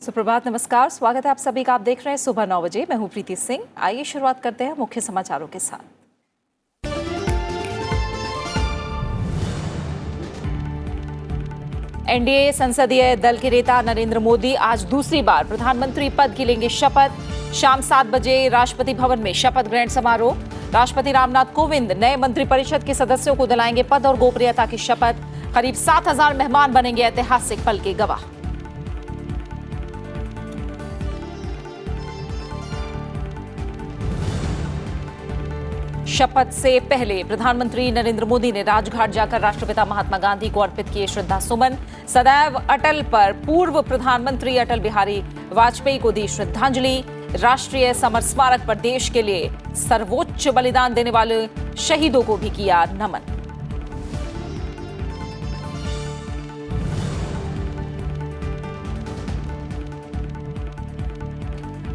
सुप्रभात, नमस्कार। स्वागत है आप सभी का। आप देख रहे हैं सुबह 9 बजे। मैं हूं प्रीति सिंह। आइए शुरुआत करते हैं मुख्य समाचारों के साथ। एनडीए संसदीय दल के नेता नरेंद्र मोदी आज दूसरी बार प्रधानमंत्री पद की लेंगे शपथ। शाम 7 बजे राष्ट्रपति भवन में शपथ ग्रहण समारोह। राष्ट्रपति रामनाथ कोविंद नए मंत्रिपरिषद के सदस्यों को दिलाएंगे पद और गोपनीयता की शपथ। करीब 7,000 मेहमान बनेंगे ऐतिहासिक पल के गवाह। शपथ से पहले प्रधानमंत्री नरेंद्र मोदी ने राजघाट जाकर राष्ट्रपिता महात्मा गांधी को अर्पित किए श्रद्धा सुमन। सदैव अटल पर पूर्व प्रधानमंत्री अटल बिहारी वाजपेयी को दी श्रद्धांजलि। राष्ट्रीय समर स्मारक पर देश के लिए सर्वोच्च बलिदान देने वाले शहीदों को भी किया नमन।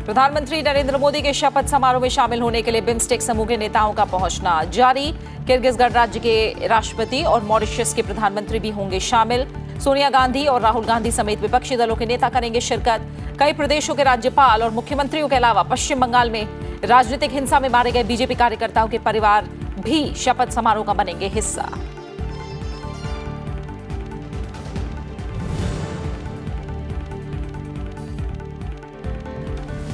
प्रधानमंत्री नरेंद्र मोदी के शपथ समारोह में शामिल होने के लिए बिम्स्टेक समूह के नेताओं का पहुंचना जारी। किर्गिजस्तान राज्य के राष्ट्रपति और मॉरिशस के प्रधानमंत्री भी होंगे शामिल। सोनिया गांधी और राहुल गांधी समेत विपक्षी दलों के नेता करेंगे शिरकत। कई प्रदेशों के राज्यपाल और मुख्यमंत्रियों के अलावा पश्चिम बंगाल में राजनीतिक हिंसा में मारे गए बीजेपी कार्यकर्ताओं के परिवार भी शपथ समारोह का बनेंगे हिस्सा।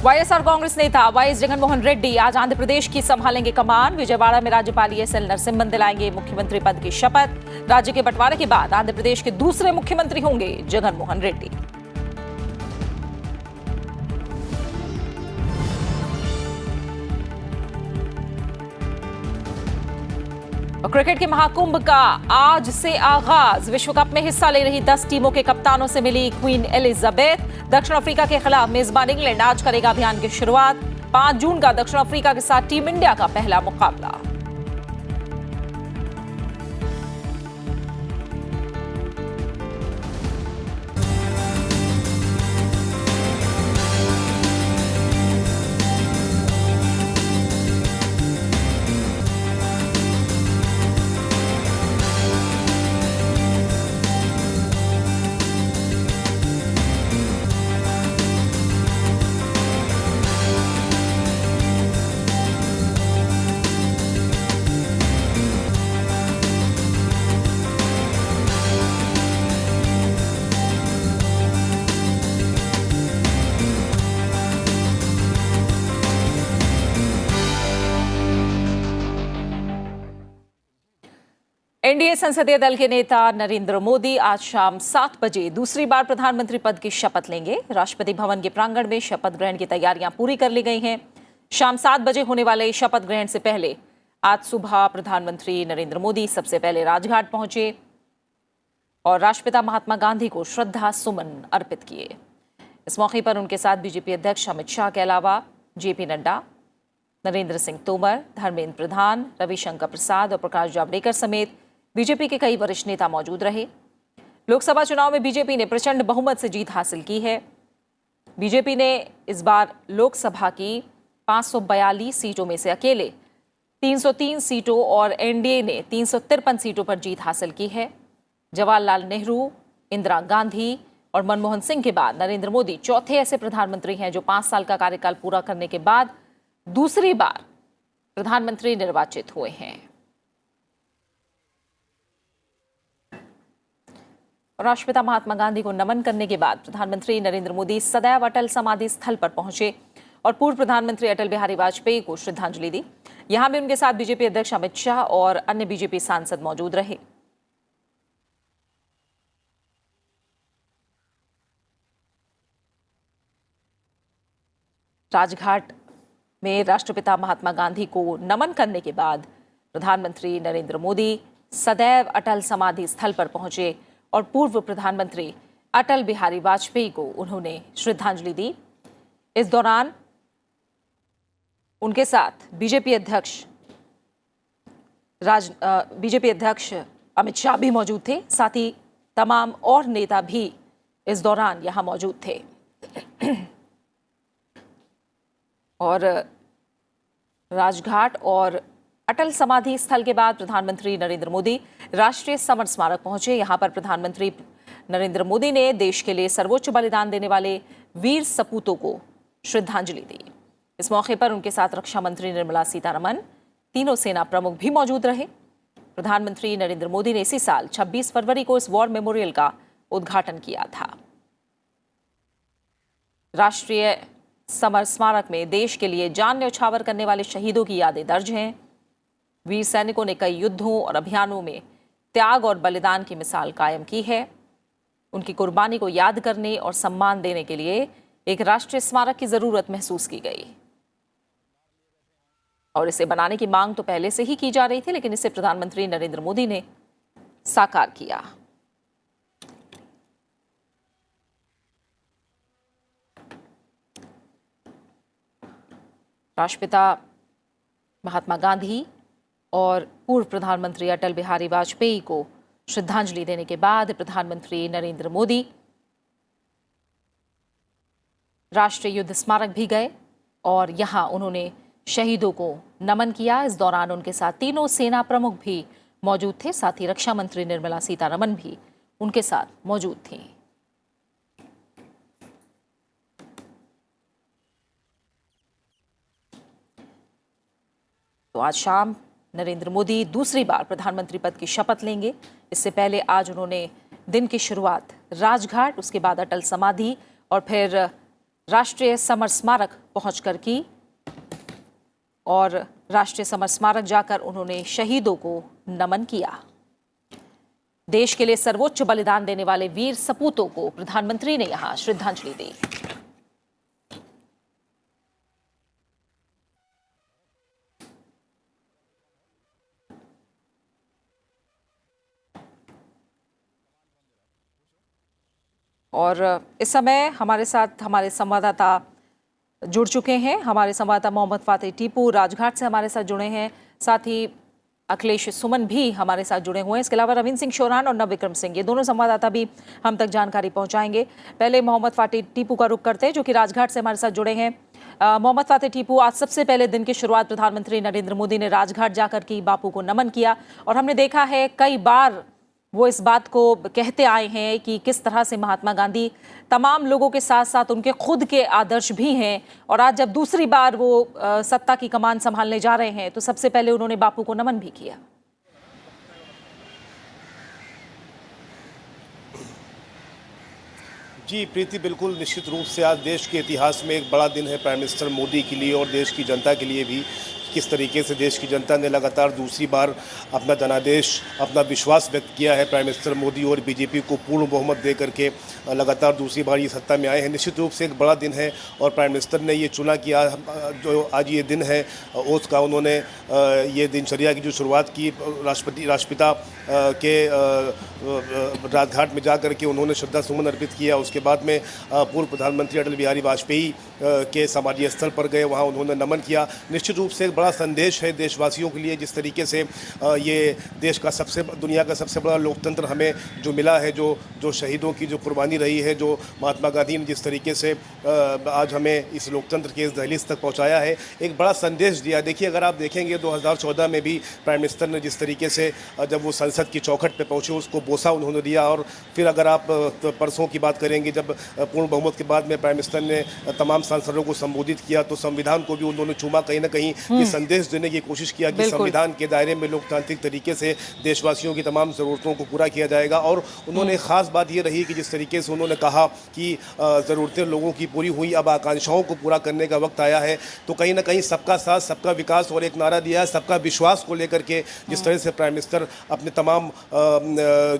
वाईएसआर कांग्रेस नेता वाईएस जगनमोहन रेड्डी आज आंध्र प्रदेश की संभालेंगे कमान। विजयवाड़ा में राज्यपाल ईएसएल नरसिम्हन दिलाएंगे मुख्यमंत्री पद की शपथ। राज्य के बंटवारे के बाद आंध्र प्रदेश के दूसरे मुख्यमंत्री होंगे जगनमोहन रेड्डी। और क्रिकेट के महाकुंभ का आज से आगाज। विश्व कप में हिस्सा ले रही 10 टीमों के कप्तानों से मिली क्वीन एलिजाबेथ। दक्षिण अफ्रीका के खिलाफ मेजबान इंग्लैंड आज करेगा अभियान की शुरुआत। 5 जून का दक्षिण अफ्रीका के साथ टीम इंडिया का पहला मुकाबला। एनडीए संसदीय दल के नेता नरेंद्र मोदी आज शाम 7 बजे दूसरी बार प्रधानमंत्री पद की शपथ लेंगे। राष्ट्रपति भवन के प्रांगण में शपथ ग्रहण की तैयारियां पूरी कर ली गई हैं। शाम 7 बजे होने वाले शपथ ग्रहण से पहले आज सुबह प्रधानमंत्री नरेंद्र मोदी सबसे पहले राजघाट पहुंचे और राष्ट्रपिता महात्मा गांधी को श्रद्धा सुमन अर्पित किए। इस मौके पर उनके साथ बीजेपी अध्यक्ष अमित शाह के अलावा जेपी नड्डा, नरेंद्र सिंह तोमर, धर्मेंद्र प्रधान, रविशंकर प्रसाद और प्रकाश जावड़ेकर समेत बीजेपी के कई वरिष्ठ नेता मौजूद रहे। लोकसभा चुनाव में बीजेपी ने प्रचंड बहुमत से जीत हासिल की है। बीजेपी ने इस बार लोकसभा की 542 सीटों में से अकेले 303 सीटों और एनडीए ने 353 सीटों पर जीत हासिल की है। जवाहरलाल नेहरू, इंदिरा गांधी और मनमोहन सिंह के बाद नरेंद्र मोदी चौथे ऐसे प्रधानमंत्री हैं जो 5 साल का कार्यकाल पूरा करने के बाद दूसरी बार प्रधानमंत्री निर्वाचित हुए हैं। राष्ट्रपिता महात्मा गांधी को नमन करने के बाद प्रधानमंत्री नरेंद्र मोदी सदैव अटल समाधि स्थल पर पहुंचे और पूर्व प्रधानमंत्री अटल बिहारी वाजपेयी को श्रद्धांजलि दी। यहां भी उनके साथ बीजेपी अध्यक्ष अमित शाह और अन्य बीजेपी सांसद मौजूद रहे। राजघाट में राष्ट्रपिता महात्मा गांधी को नमन करने के बाद प्रधानमंत्री नरेंद्र मोदी सदैव अटल समाधि स्थल पर पहुंचे और पूर्व प्रधानमंत्री अटल बिहारी वाजपेयी को उन्होंने श्रद्धांजलि दी। इस दौरान उनके साथ बीजेपी अध्यक्ष अमित शाह भी मौजूद थे। साथ ही तमाम और नेता भी इस दौरान यहां मौजूद थे। और राजघाट और अटल समाधि स्थल के बाद प्रधानमंत्री नरेंद्र मोदी राष्ट्रीय समर स्मारक पहुंचे। यहां पर प्रधानमंत्री नरेंद्र मोदी ने देश के लिए सर्वोच्च बलिदान देने वाले वीर सपूतों को श्रद्धांजलि दी। इस मौके पर उनके साथ रक्षा मंत्री निर्मला सीतारमण, तीनों सेना प्रमुख भी मौजूद रहे। प्रधानमंत्री नरेंद्र मोदी ने इसी साल 26 फरवरी को इस वॉर मेमोरियल का उद्घाटन किया था। राष्ट्रीय समर स्मारक में देश के लिए जान न्यौछावर करने वाले शहीदों की यादें दर्ज हैं। वीर सैनिकों ने कई युद्धों और अभियानों में त्याग और बलिदान की मिसाल कायम की है। उनकी कुर्बानी को याद करने और सम्मान देने के लिए एक राष्ट्रीय स्मारक की जरूरत महसूस की गई और इसे बनाने की मांग तो पहले से ही की जा रही थी, लेकिन इसे प्रधानमंत्री नरेंद्र मोदी ने साकार किया। राष्ट्रपिता महात्मा गांधी और पूर्व प्रधानमंत्री अटल बिहारी वाजपेयी को श्रद्धांजलि देने के बाद प्रधानमंत्री नरेंद्र मोदी राष्ट्रीय युद्ध स्मारक भी गए और यहां उन्होंने शहीदों को नमन किया। इस दौरान उनके साथ तीनों सेना प्रमुख भी मौजूद थे, साथ ही रक्षा मंत्री निर्मला सीतारमण भी उनके साथ मौजूद थी। तो आज शाम नरेंद्र मोदी दूसरी बार प्रधानमंत्री पद की शपथ लेंगे। इससे पहले आज उन्होंने दिन की शुरुआत राजघाट, उसके बाद अटल समाधि और फिर राष्ट्रीय समर स्मारक पहुंचकर की और राष्ट्रीय समर स्मारक जाकर उन्होंने शहीदों को नमन किया। देश के लिए सर्वोच्च बलिदान देने वाले वीर सपूतों को प्रधानमंत्री ने यहां श्रद्धांजलि दी। और इस समय हमारे साथ हमारे संवाददाता जुड़ चुके हैं। हमारे संवाददाता मोहम्मद फातिह टीपू राजघाट से हमारे साथ जुड़े हैं, साथ ही अखिलेश सुमन भी हमारे साथ जुड़े हुए हैं। इसके अलावा रविंद्र सिंह शोरान और नवविक्रम सिंह, ये दोनों संवाददाता भी हम तक जानकारी पहुंचाएंगे। पहले मोहम्मद फातिह टीपू का रुख करते हैं जो कि राजघाट से हमारे साथ जुड़े हैं। मोहम्मद फातिह टीपू, आज सबसे पहले दिन की शुरुआत प्रधानमंत्री नरेंद्र मोदी ने राजघाट जाकर की, बापू को नमन किया और हमने देखा है कई बार वो इस बात को कहते आए हैं कि किस तरह से महात्मा गांधी तमाम लोगों के साथ साथ उनके खुद के आदर्श भी हैं। और आज जब दूसरी बार वो सत्ता की कमान संभालने जा रहे हैं तो सबसे पहले उन्होंने बापू को नमन भी किया। जी प्रीति, बिल्कुल निश्चित रूप से आज देश के इतिहास में एक बड़ा दिन है प्राइम मिनिस्टर मोदी के लिए और देश की जनता के लिए भी। किस तरीके से देश की जनता ने लगातार दूसरी बार अपना जनादेश, अपना विश्वास व्यक्त किया है प्राइम मिनिस्टर मोदी और बीजेपी को पूर्ण बहुमत दे करके लगातार दूसरी बार ये सत्ता में आए हैं। निश्चित रूप से एक बड़ा दिन है और प्राइम मिनिस्टर ने ये चुना कि जो आज ये दिन है उसका उन्होंने ये दिनचर्या की जो शुरुआत की राष्ट्रपिता के राजघाट में जा करके उन्होंने श्रद्धा सुमन अर्पित किया। उसके बाद में पूर्व प्रधानमंत्री अटल बिहारी वाजपेयी के समाधि स्थल पर गए, वहाँ उन्होंने नमन किया। निश्चित रूप से एक बड़ा संदेश है देशवासियों के लिए, जिस तरीके से ये देश का दुनिया का सबसे बड़ा लोकतंत्र हमें जो मिला है, जो शहीदों की जो कुर्बानी रही है, जो महात्मा गांधी ने जिस तरीके से आज हमें इस लोकतंत्र के इस दहलीज तक पहुंचाया है, एक बड़ा संदेश दिया। देखिए, अगर आप देखेंगे 2014 में भी प्राइम मिनिस्टर ने जिस तरीके से जब वो संसद की चौखट पे पहुंचे उसको बोसा उन्होंने दिया। और फिर अगर आप परसों की बात करेंगे जब पूर्ण बहुमत के बाद में प्राइम मिनिस्टर ने तमाम सांसदों को संबोधित किया तो संविधान को भी उन्होंने चूमा। कहीं ना कहीं ये संदेश देने की कोशिश किया कि संविधान के दायरे में लोकतांत्रिक तरीके से देशवासियों की तमाम ज़रूरतों को पूरा किया जाएगा। और उन्होंने ख़ास बात ये रही कि जिस तरीके से उन्होंने कहा कि ज़रूरतें लोगों की पूरी हुई, अब आकांक्षाओं को पूरा करने का वक्त आया है। तो कहीं ना कहीं सबका साथ, सबका विकास और एक नारा दिया है सबका विश्वास को लेकर के, जिस तरह से प्राइम मिनिस्टर अपने तमाम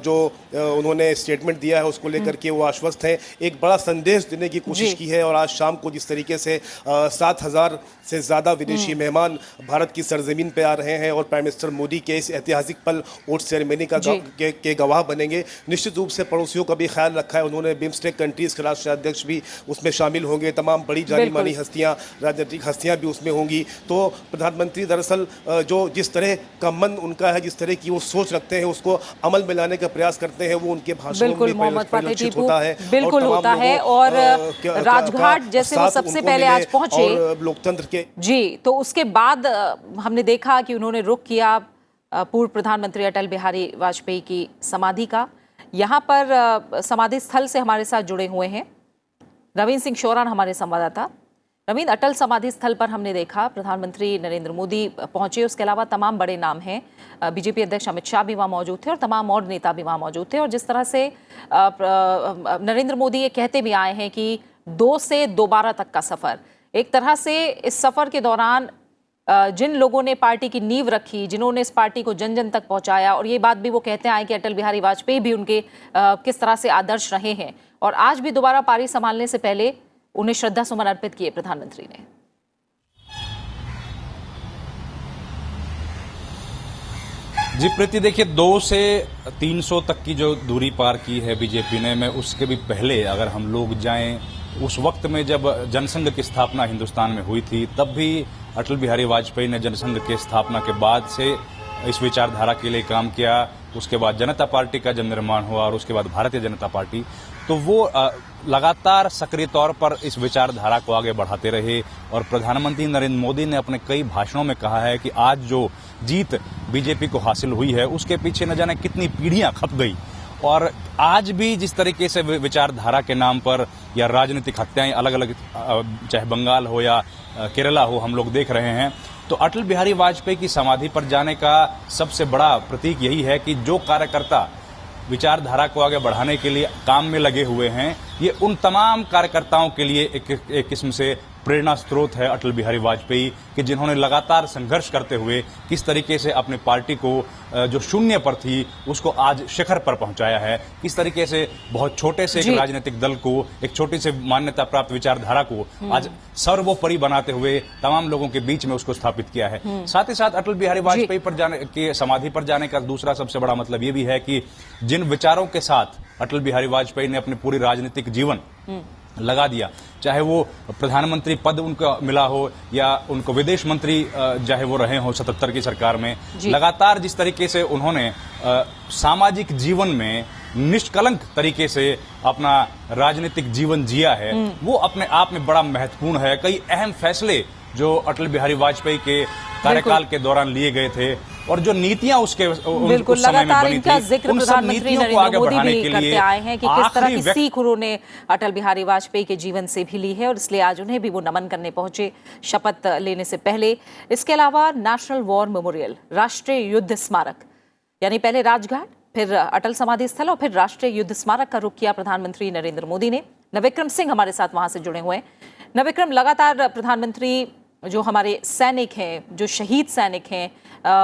जो उन्होंने स्टेटमेंट दिया है उसको लेकर के वो आश्वस्त हैं। एक बड़ा संदेश देने की कोशिश की है। और आज शाम को जिस तरीके से 7,000 से ज़्यादा विदेशी मेहमान भारत की सरजमीन पे आ रहे हैं और प्राइम मिनिस्टर मोदी के इस ऐतिहासिक पल वोट सेरेमनी का के गवाह बनेंगे। निश्चित रूप से पड़ोसियों का भी ख्याल रखा है उन्होंने। बिम्स्टेक कंट्रीज़ के राष्ट्रीय अध्यक्ष भी उसमें शामिल होंगे, तमाम बड़ी जानी मानी हस्तियाँ, राजनीतिक हस्तियाँ भी उसमें होंगी। तो प्रधानमंत्री दरअसल जो जिस तरह का मन उनका है, जिस तरह की वो सोच रखते हैं, उसको अमल में लाने का प्रयास करते हैं, वो उनके भाषणों में परिलक्षित होता है। बिल्कुल होता है। और राजघाट जैसे वो सबसे पहले आज पहुंचे लोकतंत्र के, जी, तो उसके बाद हमने देखा कि उन्होंने रुख किया पूर्व प्रधानमंत्री अटल बिहारी वाजपेयी की समाधि का। यहाँ पर समाधि स्थल से हमारे साथ जुड़े हुए हैं रवीन सिंह शोरान हमारे संवाददाता। रवीन, अटल समाधि स्थल पर हमने देखा प्रधानमंत्री नरेंद्र मोदी पहुंचे, उसके अलावा तमाम बड़े नाम हैं, बीजेपी अध्यक्ष अमित शाह भी वहां मौजूद थे और तमाम और नेता भी वहां मौजूद थे। और जिस तरह से नरेंद्र मोदी ये कहते भी आए हैं कि 2 से दोबारा तक का सफर, एक तरह से इस सफर के दौरान जिन लोगों ने पार्टी की नींव रखी, जिन्होंने इस पार्टी को जन जन तक पहुंचाया, और ये बात भी वो कहते आए कि अटल बिहारी वाजपेयी भी उनके किस तरह से आदर्श रहे हैं, और आज भी दोबारा पारी संभालने से पहले उन्हें श्रद्धा सुमन अर्पित किए प्रधानमंत्री ने। जी प्रीति, देखिए 200 से 300 तक की जो दूरी पार की है बीजेपी ने, मैं उसके भी पहले अगर हम लोग जाएं, उस वक्त में जब जनसंघ की स्थापना हिंदुस्तान में हुई थी, तब भी अटल बिहारी वाजपेयी ने जनसंघ की स्थापना के बाद से इस विचारधारा के लिए काम किया। उसके बाद जनता पार्टी का जब निर्माण हुआ और उसके बाद भारतीय जनता पार्टी, तो वो लगातार सक्रिय तौर पर इस विचारधारा को आगे बढ़ाते रहे। और प्रधानमंत्री नरेंद्र मोदी ने अपने कई भाषणों में कहा है कि आज जो जीत बीजेपी को हासिल हुई है, उसके पीछे न जाने कितनी पीढ़ियां खप गई। और आज भी जिस तरीके से विचारधारा के नाम पर या राजनीतिक हत्याएं अलग अलग, चाहे बंगाल हो या केरला हो, हम लोग देख रहे हैं, तो अटल बिहारी वाजपेयी की समाधि पर जाने का सबसे बड़ा प्रतीक यही है कि जो कार्यकर्ता विचारधारा को आगे बढ़ाने के लिए काम में लगे हुए हैं, ये उन तमाम कार्यकर्ताओं के लिए एक किस्म से प्रेरणा स्रोत है अटल बिहारी वाजपेयी, कि जिन्होंने लगातार संघर्ष करते हुए किस तरीके से अपनी पार्टी को जो शून्य पर थी उसको आज शिखर पर पहुंचाया है, किस तरीके से बहुत छोटे से एक राजनीतिक दल को, एक छोटी से मान्यता प्राप्त विचारधारा को आज सर्वोपरि बनाते हुए तमाम लोगों के बीच में उसको स्थापित किया है। साथ ही साथ अटल बिहारी वाजपेयी पर जाने के समाधि पर जाने का दूसरा सबसे बड़ा मतलब ये भी है कि जिन विचारों के साथ अटल बिहारी वाजपेयी ने अपनी पूरी राजनीतिक जीवन लगा दिया, चाहे वो प्रधानमंत्री पद उनको मिला हो या उनको विदेश मंत्री चाहे वो रहे हो 77 की सरकार में, लगातार जिस तरीके से उन्होंने सामाजिक जीवन में निष्कलंक तरीके से अपना राजनीतिक जीवन जिया है, वो अपने आप में बड़ा महत्वपूर्ण है। कई अहम फैसले जो अटल बिहारी वाजपेयी के कार्यकाल के दौरान लिए गए थे और जो नीतियां उसके बिल्कुल लगातार इनका जिक्र प्रधानमंत्री नरेंद्र मोदी भी करते आए हैं कि किस तरह की सीख उन्होंने अटल बिहारी वाजपेयी के जीवन से भी ली है, और इसलिए आज उन्हें भी वो नमन करने पहुंचे शपथ लेने से पहले। इसके अलावा नेशनल वॉर मेमोरियल, राष्ट्रीय युद्ध स्मारक, यानी पहले राजघाट, फिर अटल समाधि स्थल और फिर राष्ट्रीय युद्ध स्मारक का रुख किया प्रधानमंत्री नरेंद्र मोदी ने। नवविक्रम सिंह हमारे साथ वहां से जुड़े हुए हैं। नवविक्रम, लगातार प्रधानमंत्री जो हमारे सैनिक हैं, जो शहीद सैनिक हैं,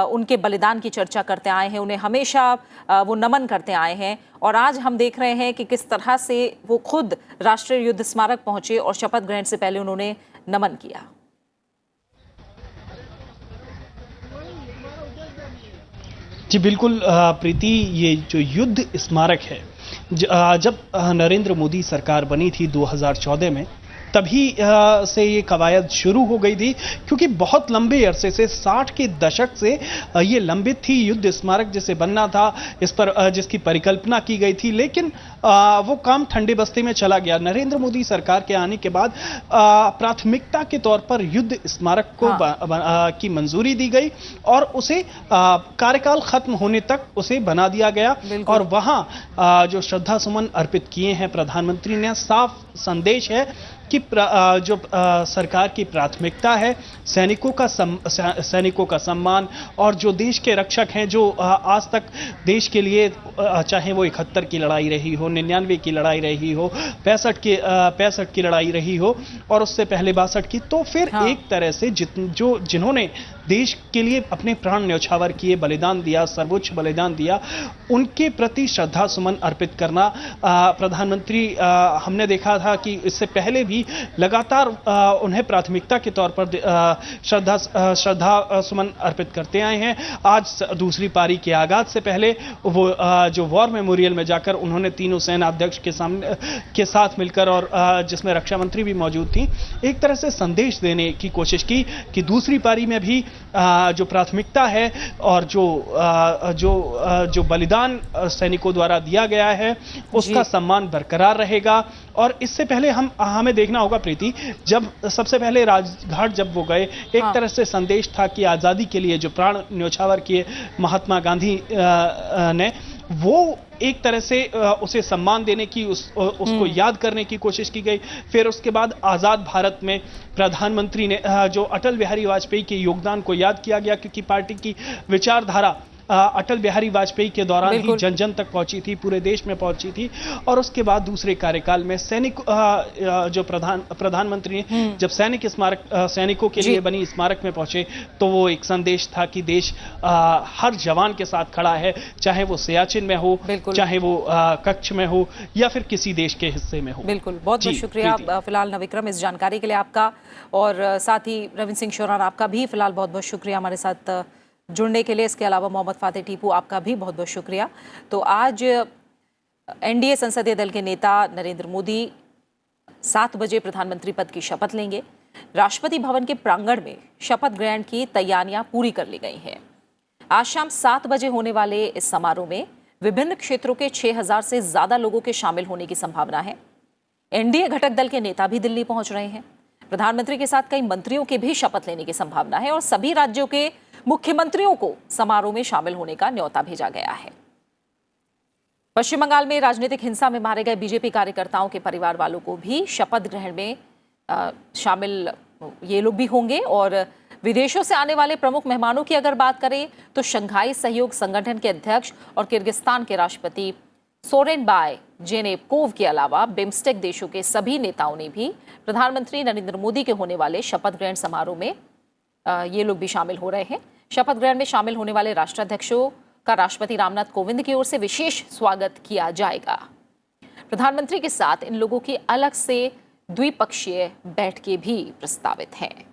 उनके बलिदान की चर्चा करते आए हैं, उन्हें हमेशा वो नमन करते आए हैं, और आज हम देख रहे हैं कि किस तरह से वो खुद राष्ट्रीय युद्ध स्मारक पहुंचे और शपथ ग्रहण से पहले उन्होंने नमन किया। जी बिल्कुल प्रीति, ये जो युद्ध स्मारक है, जब नरेंद्र मोदी सरकार बनी थी 2014 में, तभी से ये कवायद शुरू हो गई थी, क्योंकि बहुत लंबे अरसे से 60 के दशक से ये लंबित थी युद्ध स्मारक जिसे बनना था, इस पर जिसकी परिकल्पना की गई थी, लेकिन वो काम ठंडे बस्ते में चला गया। नरेंद्र मोदी सरकार के आने के बाद प्राथमिकता के तौर पर युद्ध स्मारक को की मंजूरी दी गई और उसे कार्यकाल खत्म होने तक उसे बना दिया गया। और वहां जो श्रद्धा सुमन अर्पित किए हैं प्रधानमंत्री ने, साफ संदेश है कि जो सरकार की प्राथमिकता है सैनिकों का सम्मान, और जो देश के रक्षक हैं, जो आज तक देश के लिए, चाहे वो 71 की लड़ाई रही हो, 99 की लड़ाई रही हो, 65 की लड़ाई रही हो और उससे पहले 62 की, तो फिर एक तरह से जिन्होंने देश के लिए अपने प्राण न्यौछावर किए, बलिदान दिया, सर्वोच्च बलिदान दिया, उनके प्रति श्रद्धा सुमन अर्पित करना प्रधानमंत्री, हमने देखा था कि इससे पहले भी लगातार उन्हें प्राथमिकता के तौर पर श्रद्धा सुमन अर्पित करते आए हैं। आज दूसरी पारी के आगाज से पहले वो जो वॉर मेमोरियल में जाकर उन्होंने तीनों सेनाध्यक्ष के साथ मिलकर, और जिसमें रक्षा मंत्री भी मौजूद थी, एक तरह से संदेश देने की कोशिश की कि दूसरी पारी में भी जो प्राथमिकता है और जो बलिदान सैनिकों द्वारा दिया गया है उसका सम्मान बरकरार रहेगा। और इससे पहले हमें देखना होगा प्रीति, जब सबसे पहले राजघाट जब वो गए, एक तरह से संदेश था कि आजादी के लिए जो प्राण न्यौछावर किए महात्मा गांधी ने, वो एक तरह से उसे सम्मान देने की, उसको याद करने की कोशिश की गई। फिर उसके बाद आज़ाद भारत में प्रधानमंत्री ने जो अटल बिहारी वाजपेयी के योगदान को याद किया गया, क्योंकि पार्टी की विचारधारा अटल बिहारी वाजपेयी के दौरान ही जन जन तक पहुंची थी, पूरे देश में पहुंची थी। और उसके बाद दूसरे कार्यकाल में जो प्रधानमंत्री ने जब सैनिकों के लिए बनी स्मारक में पहुंचे, तो वो एक संदेश था कि देश हर जवान के साथ खड़ा है, चाहे वो सियाचिन में हो, चाहे वो कच्छ में हो, या फिर किसी देश के हिस्से में हो। बिल्कुल, बहुत बहुत शुक्रिया फिलहाल नविक्रम इस जानकारी के लिए आपका, और साथ ही रविंद्र सिंह शोरान आपका भी फिलहाल बहुत बहुत शुक्रिया हमारे साथ जुड़ने के लिए। इसके अलावा मोहम्मद फातेह टीपू आपका भी बहुत बहुत शुक्रिया। तो आज एनडीए संसदीय दल के नेता नरेंद्र मोदी 7 बजे प्रधानमंत्री पद की शपथ लेंगे। राष्ट्रपति भवन के प्रांगण में शपथ ग्रहण की तैयारियां पूरी कर ली गई हैं। आज शाम 7 बजे होने वाले इस समारोह में विभिन्न क्षेत्रों के 6000 से ज्यादा लोगों के शामिल होने की संभावना है। एनडीए घटक दल के नेता भी दिल्ली पहुंच रहे हैं। प्रधानमंत्री के साथ कई मंत्रियों के भी शपथ लेने की संभावना है और सभी राज्यों के मुख्यमंत्रियों को समारोह में शामिल होने का न्योता भेजा गया है। पश्चिम बंगाल में राजनीतिक हिंसा में मारे गए बीजेपी कार्यकर्ताओं के परिवार वालों को भी शपथ ग्रहण में शामिल ये लोग भी होंगे। और विदेशों से आने वाले प्रमुख मेहमानों की अगर बात करें तो शंघाई सहयोग संगठन के अध्यक्ष और किर्गिस्तान के राष्ट्रपति सोरेनबाय जेनेबकोव के अलावा बिम्स्टेक देशों के सभी नेताओं ने भी प्रधानमंत्री नरेंद्र मोदी के होने वाले शपथ ग्रहण समारोह में ये लोग भी शामिल हो रहे हैं। शपथ ग्रहण में शामिल होने वाले राष्ट्राध्यक्षों का राष्ट्रपति रामनाथ कोविंद की ओर से विशेष स्वागत किया जाएगा। प्रधानमंत्री के साथ इन लोगों की अलग से द्विपक्षीय बैठकें भी प्रस्तावित हैं।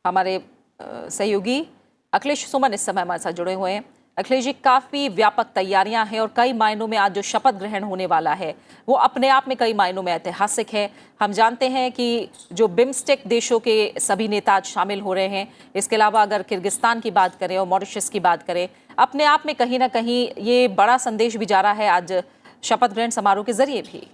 हमारे सहयोगी अखिलेश सुमन इस समय हमारे साथ जुड़े हुए हैं। अखिलेश जी, काफी व्यापक तैयारियां हैं और कई मायनों में आज जो शपथ ग्रहण होने वाला है वो अपने आप में कई मायनों में ऐतिहासिक है। हम जानते हैं कि जो बिम्स्टेक देशों के सभी नेता आज शामिल हो रहे हैं, इसके अलावा अगर किर्गिस्तान की बात करें और मॉरिशस की बात करें, अपने आप में कहीं ना कहीं ये बड़ा संदेश भी जा रहा है आज शपथ ग्रहण समारोह के जरिए भी।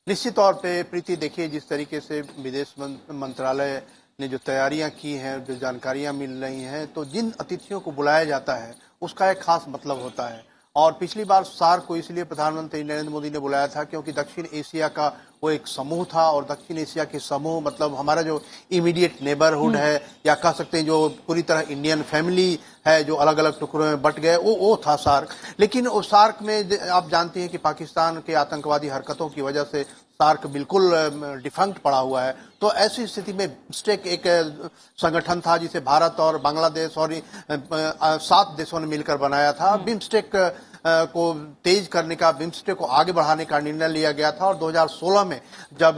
निश्चित तौर पे प्रीति, देखिए जिस तरीके से विदेश मंत्रालय ने जो तैयारियां की हैं, जो जानकारियां मिल रही हैं, तो जिन अतिथियों को बुलाया जाता है उसका एक खास मतलब होता है। और पिछली बार सार्क को इसलिए प्रधानमंत्री नरेंद्र मोदी ने बुलाया था क्योंकि दक्षिण एशिया का वो एक समूह था, और दक्षिण एशिया के समूह मतलब हमारा जो इमीडिएट नेबरहुड है, या कह सकते हैं जो पूरी तरह इंडियन फैमिली है, जो अलग अलग टुकड़ों में बट गए, वो था सार्क। लेकिन उस सार्क में आप जानते हैं कि पाकिस्तान के आतंकवादी हरकतों की वजह से सार्क बिल्कुल डिफंक्ट पड़ा हुआ है। तो ऐसी स्थिति में बिम्स्टेक एक संगठन था जिसे भारत और बांग्लादेश और 7 देशों ने मिलकर बनाया था। बिम्स्टेक को तेज करने का, बिम्स्टेक को आगे बढ़ाने का निर्णय लिया गया था। और 2016 में जब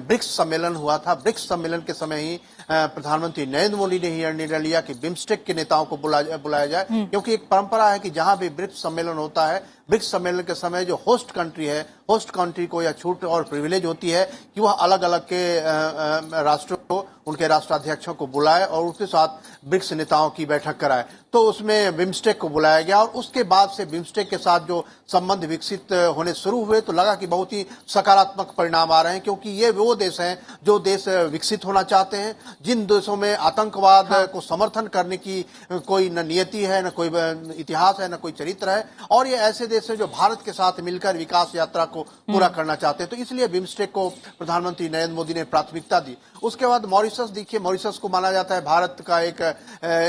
ब्रिक्स सम्मेलन हुआ था, ब्रिक्स सम्मेलन के समय ही प्रधानमंत्री नरेंद्र मोदी ने यह निर्णय लिया कि बिम्स्टेक के नेताओं को बुलाया जाए, क्योंकि एक परंपरा है कि जहां भी ब्रिक्स सम्मेलन होता है, ब्रिक्स सम्मेलन के समय जो होस्ट कंट्री है, होस्ट कंट्री को यह छूट और प्रिविलेज होती है कि वह अलग अलग के राष्ट्रों को, उनके राष्ट्राध्यक्षों को बुलाए और उसके साथ ब्रिक्स नेताओं की बैठक कराए। तो उसमें बिम्स्टेक को बुलाया गया और उसके बाद से बिम्स्टेक के साथ जो संबंध विकसित होने शुरू हुए तो लगा कि बहुत ही सकारात्मक परिणाम आ रहे हैं, क्योंकि ये वो देश हैं जो देश विकसित होना चाहते हैं, जिन देशों में आतंकवाद को समर्थन करने की कोई न नियति है, न कोई इतिहास है, न कोई चरित्र है, और ये ऐसे देश हैं जो भारत के साथ मिलकर विकास यात्रा को पूरा करना चाहते हैं। तो इसलिए बिम्स्टेक को प्रधानमंत्री नरेंद्र मोदी ने प्राथमिकता दी। उसके बाद मॉरिशस, देखिए मॉरिशस को माना जाता है भारत का एक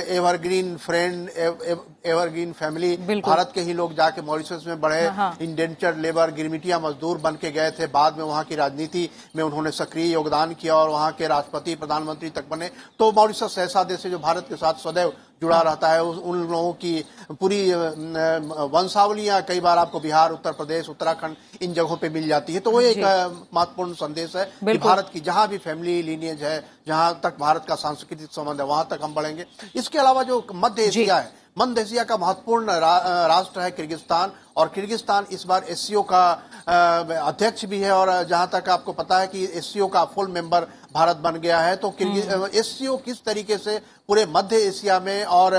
evergreen friend, evergreen family. Bharat के ही लोग जाके मॉरिशस में बढ़े, इंडेंचर लेबर, गिरमिटिया मजदूर बन के गए थे। बाद में वहां की राजनीति में उन्होंने सक्रिय योगदान किया और वहां के राष्ट्रपति, प्रधानमंत्री तक बने। तो मॉरिशस ऐसा देश है जो भारत के साथ सदैव जुड़ा रहता है। उन लोगों की पूरी वंशावलियां कई बार आपको बिहार, उत्तर प्रदेश, उत्तराखंड इन जगहों पे मिल जाती है। तो वो एक महत्वपूर्ण संदेश है कि भारत की जहां भी फैमिली लीनियज है, जहां तक भारत का सांस्कृतिक संबंध है, वहां तक हम बढ़ेंगे। इसके अलावा जो मध्य एशिया है, मध्य एशिया का महत्वपूर्ण राष्ट्र है किर्गिस्तान, और किर्गिस्तान इस बार एससीओ का अध्यक्ष भी है। और जहां तक आपको पता है कि एससीओ का फुल मेंबर भारत बन गया है। तो एससीओ किस तरीके से पूरे मध्य एशिया में और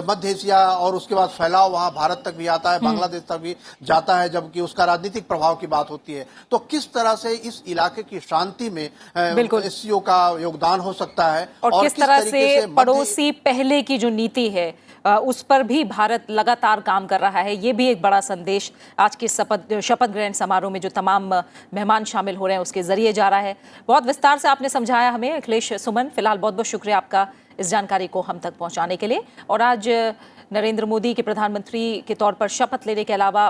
मध्य एशिया और उसके बाद फैलाव वहां भारत तक भी आता है, बांग्लादेश तक भी जाता है, जबकि उसका राजनीतिक प्रभाव की बात होती है। तो किस तरह से इस इलाके की शांति में एससीओ का योगदान हो सकता है और किस तरह से पड़ोसी पहले की जो नीति है उस पर भी भारत लगातार काम कर रहा है, ये भी एक बड़ा संदेश आज के शपथ ग्रहण समारोह में जो तमाम मेहमान शामिल हो रहे हैं उसके जरिए जा रहा है। बहुत विस्तार से आपने समझाया हमें अखिलेश सुमन। फिलहाल बहुत बहुत शुक्रिया आपका इस जानकारी को हम तक पहुंचाने के लिए। और आज नरेंद्र मोदी के प्रधानमंत्री के तौर पर शपथ लेने के अलावा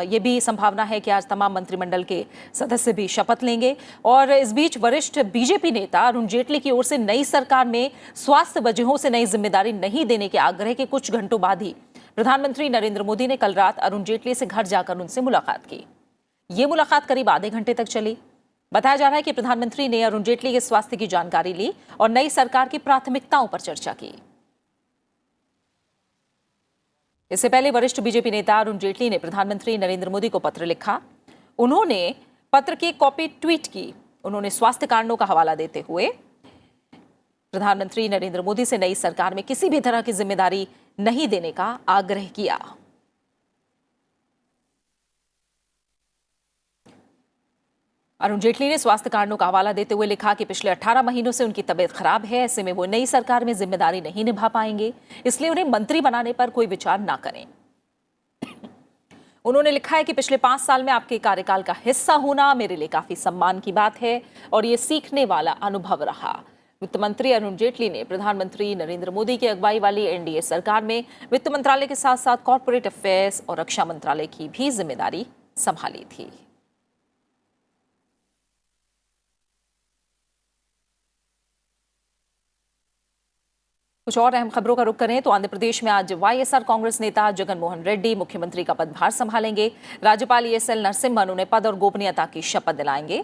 ये भी संभावना है कि आज तमाम मंत्रिमंडल के सदस्य भी शपथ लेंगे। और इस बीच वरिष्ठ बीजेपी नेता अरुण जेटली की ओर से नई सरकार में स्वास्थ्य वजहों से नई जिम्मेदारी नहीं देने के आग्रह के कुछ घंटों बाद ही प्रधानमंत्री नरेंद्र मोदी ने कल रात अरुण जेटली से घर जाकर उनसे मुलाकात की। ये मुलाकात करीब आधे घंटे तक चली। बताया जा रहा है कि प्रधानमंत्री ने अरुण जेटली के स्वास्थ्य की जानकारी ली और नई सरकार की प्राथमिकताओं पर चर्चा की। इससे पहले वरिष्ठ बीजेपी नेता अरुण जेटली ने प्रधानमंत्री नरेंद्र मोदी को पत्र लिखा। उन्होंने पत्र की कॉपी ट्वीट की। उन्होंने स्वास्थ्य कारणों का हवाला देते हुए प्रधानमंत्री नरेंद्र मोदी से नई सरकार में किसी भी तरह की जिम्मेदारी नहीं देने का आग्रह किया। अरुण जेटली ने स्वास्थ्य कारणों का हवाला देते हुए लिखा कि पिछले 18 महीनों से उनकी तबीयत खराब है, ऐसे में वो नई सरकार में जिम्मेदारी नहीं निभा पाएंगे, इसलिए उन्हें मंत्री बनाने पर कोई विचार ना करें। उन्होंने लिखा है कि पिछले 5 साल में आपके कार्यकाल का हिस्सा होना मेरे लिए काफी सम्मान की बात है और ये सीखने वाला अनुभव रहा। वित्त मंत्री अरुण जेटली ने प्रधानमंत्री नरेंद्र मोदी की अगुवाई वाली एनडीए सरकार में वित्त मंत्रालय के साथ साथ कॉर्पोरेट अफेयर्स और रक्षा मंत्रालय की भी जिम्मेदारी संभाली थी। कुछ और अहम खबरों का रुख करें तो आंध्र प्रदेश में आज वाईएसआर कांग्रेस नेता जगन मोहन रेड्डी मुख्यमंत्री का पदभार संभालेंगे। राज्यपाल ईएसएल नरसिम्हन उन्हें पद और गोपनीयता की शपथ दिलाएंगे।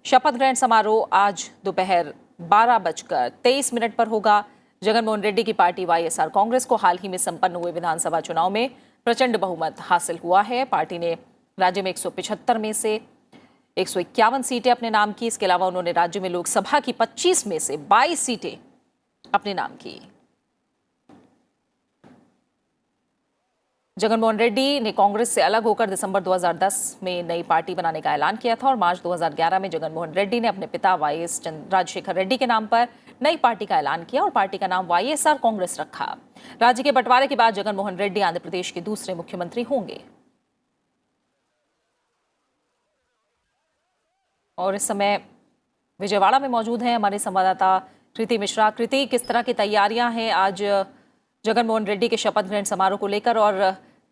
शपथ ग्रहण समारोह आज दोपहर 12:23 पर होगा। जगन मोहन रेड्डी की पार्टी वाईएसआर कांग्रेस को हाल ही में संपन्न हुए विधानसभा चुनाव में प्रचंड बहुमत हासिल हुआ है। पार्टी ने राज्य में 175 में से 151 सीटें अपने नाम की। इसके अलावा उन्होंने राज्य में लोकसभा की 25 में से 22 सीटें अपने नाम की। जगनमोहन रेड्डी ने कांग्रेस से अलग होकर दिसंबर 2010 में नई पार्टी बनाने का ऐलान किया था और मार्च 2011 में जगनमोहन रेड्डी ने अपने पिता वाईएस राजशेखर रेड्डी के नाम पर नई पार्टी का ऐलान किया और पार्टी का नाम वाईएसआर कांग्रेस रखा। राज्य के बंटवारे के बाद जगनमोहन रेड्डी आंध्र प्रदेश के दूसरे मुख्यमंत्री होंगे। और इस समय विजयवाड़ा में मौजूद हैं हमारे संवाददाता कृति मिश्रा। कृति, किस तरह की तैयारियां हैं आज जगनमोहन रेड्डी के शपथ ग्रहण समारोह को लेकर और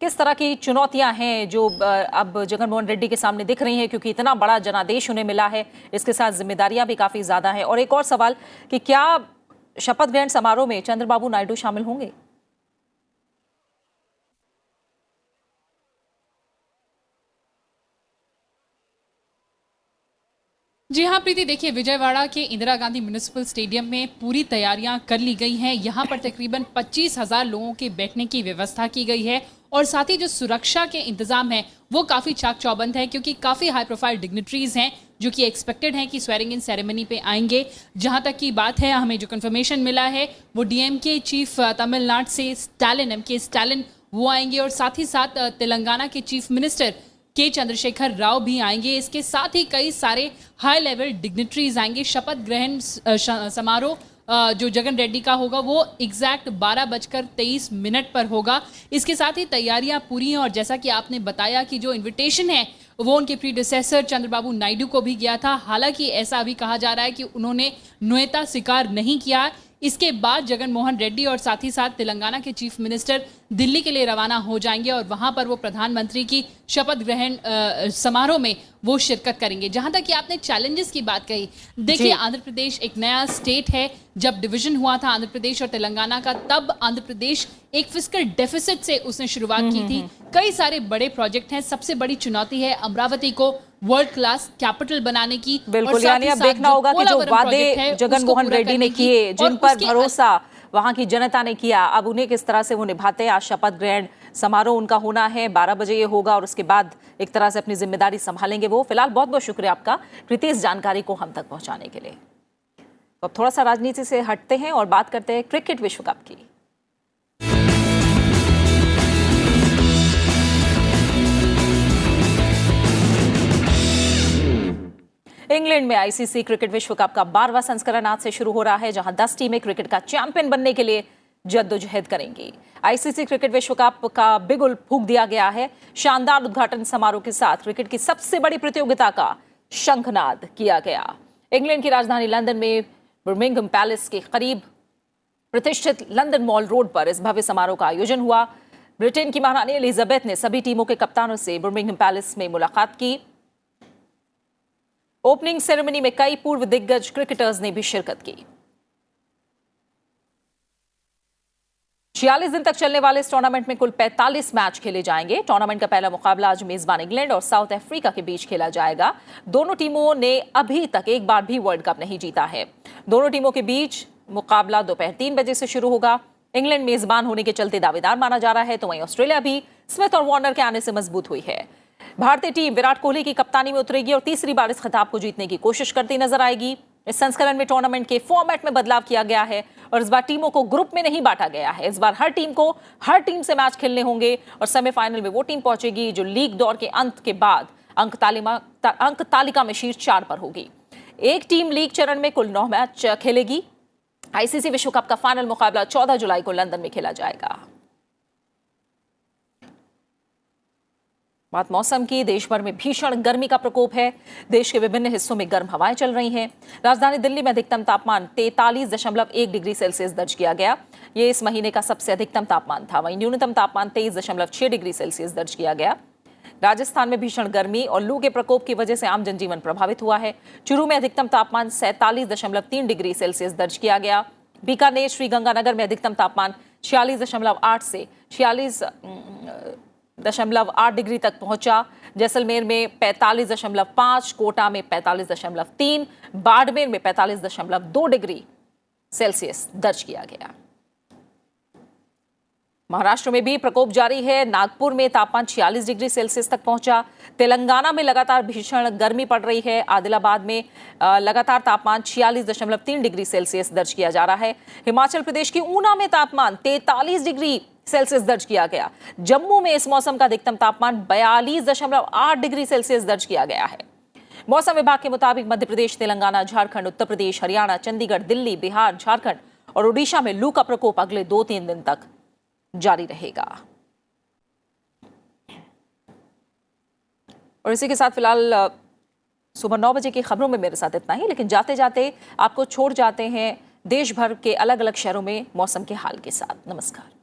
किस तरह की चुनौतियां हैं जो अब जगनमोहन रेड्डी के सामने दिख रही हैं, क्योंकि इतना बड़ा जनादेश उन्हें मिला है, इसके साथ जिम्मेदारियां भी काफी ज्यादा हैं। और एक और सवाल कि क्या शपथ ग्रहण समारोह में चंद्रबाबू नायडू शामिल होंगे? जी हाँ प्रीति, देखिए विजयवाड़ा के इंदिरा गांधी म्युनिसिपल स्टेडियम में पूरी तैयारियां कर ली गई हैं। यहाँ पर तकरीबन 25,000 लोगों के बैठने की व्यवस्था की गई है और साथ ही जो सुरक्षा के इंतजाम है वो काफ़ी चाक चौबंद है, क्योंकि काफ़ी हाई प्रोफाइल डिग्निटरीज हैं जो कि एक्सपेक्टेड हैं कि स्वेरिंग इन सेरेमनी पे आएंगे। जहाँ तक की बात है, हमें जो कंफर्मेशन मिला है वो डीएमके चीफ तमिलनाडु से एमके स्टालिन वो आएंगे और साथ ही साथ तेलंगाना के चीफ मिनिस्टर के चंद्रशेखर राव भी आएंगे। इसके साथ ही कई सारे हाई लेवल डिग्निटरीज आएंगे। शपथ ग्रहण समारोह जो जगन रेड्डी का होगा वो एग्जैक्ट 12:23 पर होगा। इसके साथ ही तैयारियां पूरी हैं और जैसा कि आपने बताया कि जो इन्विटेशन है वो उनके प्रीडिसेसर चंद्रबाबू नायडू को भी गया था। हालांकि ऐसा अभी कहा जा रहा है कि उन्होंने न्योता स्वीकार नहीं किया। इसके बाद जगन मोहन रेड्डी और साथ ही साथ तेलंगाना के चीफ मिनिस्टर दिल्ली के लिए रवाना हो जाएंगे और वहां पर वो प्रधानमंत्री की शपथ ग्रहण समारोह में वो शिरकत करेंगे। जहां तक कि आपने चैलेंजेस की बात कही, देखिए आंध्र प्रदेश एक नया स्टेट है। जब डिवीजन हुआ था आंध्र प्रदेश और तेलंगाना का, तब आंध्र प्रदेश एक फिस्कल डेफिसिट से उसने शुरुआत की थी। कई सारे बड़े प्रोजेक्ट हैं। सबसे बड़ी चुनौती है अमरावती को वर्ल्ड क्लास कैपिटल बनाने की। बिल्कुल, यानी अब देखना होगा कि जो वादे जगन मोहन रेड्डी ने किए, जिन पर भरोसा वहां की जनता ने किया, अब उन्हें किस तरह से वो निभाते हैं। आज शपथ ग्रहण समारोह उनका होना है, 12 बजे ये होगा और उसके बाद एक तरह से अपनी जिम्मेदारी संभालेंगे वो। फिलहाल बहुत बहुत शुक्रिया आपका कृति इस जानकारी को हम तक पहुंचाने के लिए। तो अब थोड़ा सा राजनीति से हटते हैं और बात करते हैं क्रिकेट विश्व कप की। इंग्लैंड में आईसीसी क्रिकेट विश्व कप का 12वां संस्करण आज से शुरू हो रहा है, जहां 10 टीमें क्रिकेट का चैंपियन बनने के लिए जद्दोजहद करेंगी। आईसीसी क्रिकेट विश्व कप का बिगुल फूंक दिया गया है। शानदार उद्घाटन समारोह के साथ क्रिकेट की सबसे बड़ी प्रतियोगिता का शंखनाद किया गया। इंग्लैंड की राजधानी लंदन में बर्मिंघम पैलेस के करीब प्रतिष्ठित लंदन मॉल रोड पर इस भव्य समारोह का आयोजन हुआ। ब्रिटेन की महारानी एलिजाबेथ ने सभी टीमों के कप्तानों से बर्मिंघम पैलेस में मुलाकात की। ओपनिंग सेरेमनी में कई पूर्व दिग्गज क्रिकेटर्स ने भी शिरकत की। 46 दिन तक चलने वाले इस टूर्नामेंट में कुल 45 मैच खेले जाएंगे। टूर्नामेंट का पहला मुकाबला आज मेजबान इंग्लैंड और साउथ अफ्रीका के बीच खेला जाएगा। दोनों टीमों ने अभी तक एक बार भी वर्ल्ड कप नहीं जीता है। दोनों टीमों के बीच मुकाबला दोपहर 3 बजे से शुरू होगा। इंग्लैंड मेजबान होने के चलते दावेदार माना जा रहा है, तो वहीं ऑस्ट्रेलिया भी स्मिथ और वार्नर के आने से मजबूत हुई है। भारतीय टीम विराट कोहली की कप्तानी में उतरेगी और तीसरी बार इस खिताब को जीतने की कोशिश करती नजर आएगी। इस संस्करण में टूर्नामेंट के फॉर्मेट में बदलाव किया गया है और इस बार टीमों को ग्रुप में नहीं बांटा गया है। इस बार हर टीम से मैच खेलने होंगे और सेमीफाइनल में वो टीम पहुंचेगी जो लीग दौर के अंत के बाद अंक तालिका में शीर्ष 4 पर होगी। एक टीम लीग चरण में कुल 9 मैच खेलेगी। आईसीसी विश्व कप का फाइनल मुकाबला 14 जुलाई को लंदन में खेला जाएगा। बात मौसम की। देश भर में भीषण गर्मी का प्रकोप है। देश के विभिन्न हिस्सों में गर्म हवाएं चल रही हैं। राजधानी दिल्ली में अधिकतम तापमान 43.1 डिग्री सेल्सियस दर्ज किया गया। ये इस महीने का सबसे अधिकतम तापमान था। वहीं न्यूनतम तापमान 23.6 डिग्री सेल्सियस दर्ज किया गया। राजस्थान में भीषण गर्मी और लू के प्रकोप की वजह से आम जनजीवन प्रभावित हुआ है। चूरू में अधिकतम तापमान 47.3 डिग्री सेल्सियस दर्ज किया गया। बीकानेर श्रीगंगानगर में अधिकतम तापमान 46.8 से 46.8 डिग्री तक पहुंचा। जैसलमेर में 45.5, कोटा में 45.3, बाड़मेर में 45.2 डिग्री सेल्सियस दर्ज किया गया। महाराष्ट्र में भी प्रकोप जारी है। नागपुर में तापमान 46 डिग्री सेल्सियस तक पहुंचा। तेलंगाना में लगातार भीषण गर्मी पड़ रही है। आदिलाबाद में लगातार तापमान 46.3 डिग्री सेल्सियस दर्ज किया जा रहा है। हिमाचल प्रदेश की ऊना में तापमान 43 डिग्री सेल्सियस दर्ज किया गया। जम्मू में इस मौसम का अधिकतम तापमान 42.8 डिग्री सेल्सियस दर्ज किया गया है। मौसम विभाग के मुताबिक मध्य प्रदेश, तेलंगाना, झारखंड, उत्तर प्रदेश, हरियाणा, चंडीगढ़, दिल्ली, बिहार, झारखंड और ओडिशा में लू का प्रकोप अगले 2-3 दिन तक जारी रहेगा। और इसी के साथ फिलहाल सुबह 9 बजे की खबरों में मेरे साथ इतना ही, लेकिन जाते जाते आपको छोड़ जाते हैं देश भर के अलग अलग शहरों में मौसम के हाल के साथ। नमस्कार।